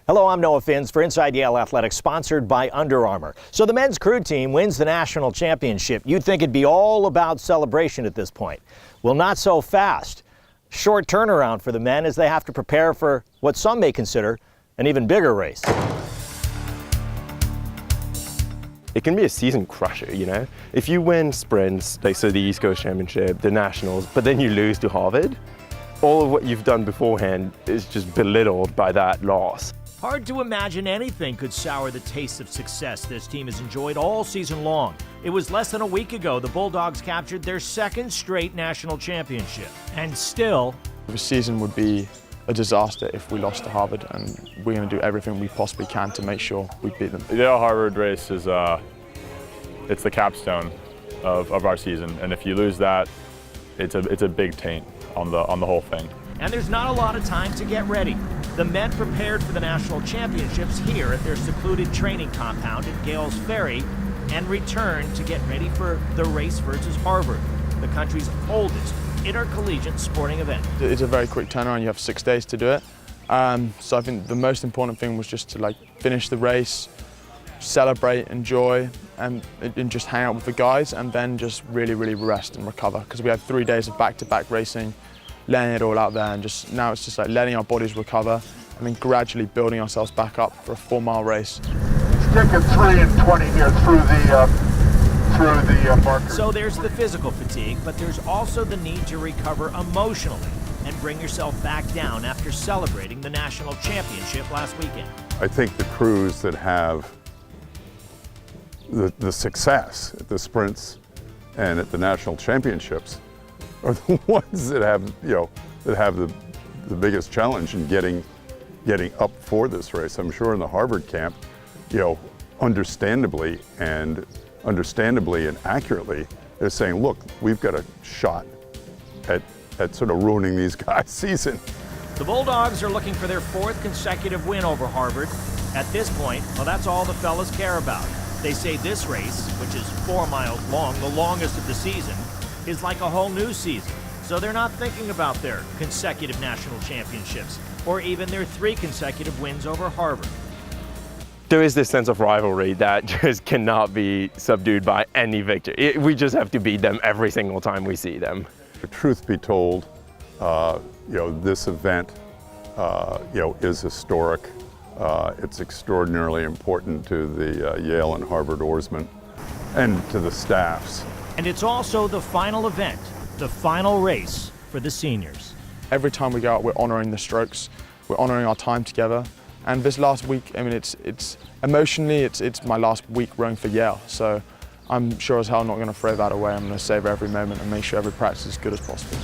Hello, I'm Noah Finz for Inside Yale Athletics, sponsored by Under Armour. So the men's crew team wins the national championship. You'd think it'd be all about celebration at this point. Well, not so fast. Short turnaround for the men as they have to prepare for what some may consider an even bigger race. It can be a season crusher, you know? If you win sprints, like so the East Coast Championship, the Nationals, but then you lose to Harvard, all of what you've done beforehand is just belittled by that loss. Hard to imagine anything could sour the taste of success this team has enjoyed all season long. It was less than a week ago the Bulldogs captured their second straight national championship. And still, the season would be a disaster if we lost to Harvard, and we're going to do everything we possibly can to make sure we beat them. The Yale-Harvard race is it's the capstone of our season, and if you lose that, it's a big taint on the whole thing. And there's not a lot of time to get ready. The men prepared for the national championships here at their secluded training compound at Gales Ferry and returned to get ready for the race versus Harvard, the country's oldest intercollegiate sporting event. It's a very quick turnaround. You have 6 days to do it. So I think the most important thing was just to finish the race, celebrate, enjoy, and just hang out with the guys, and then just really rest and recover, because we had 3 days of back-to-back racing, letting it all out there, and now it's just letting our bodies recover and then gradually building ourselves back up for a 4-mile race. Stick at 3 and 20 here through the marker. So there's the physical fatigue, but there's also the need to recover emotionally and bring yourself back down after celebrating the national championship last weekend. I think the crews that have the success at the sprints and at the national championships are the ones that have, the biggest challenge in getting up for this race. I'm sure in the Harvard camp, understandably and accurately, they're saying, look, we've got a shot at sort of ruining these guys' season. The Bulldogs are looking for their 4th consecutive win over Harvard. At this point, well, that's all the fellas care about. They say this race, which is 4 miles long, the longest of the season, is like a whole new season. So they're not thinking about their consecutive national championships or even their 3 consecutive wins over Harvard. There is this sense of rivalry that just cannot be subdued by any victory. We just have to beat them every single time we see them. Truth be told, this event, is historic. It's extraordinarily important to the Yale and Harvard oarsmen and to the staffs. And it's also the final event, the final race for the seniors. Every time we go out, we're honouring the strokes, we're honouring our time together. And this last week, I mean, it's emotionally, it's my last week rowing for Yale. So I'm sure as hell not going to throw that away. I'm going to savour every moment and make sure every practice is as good as possible.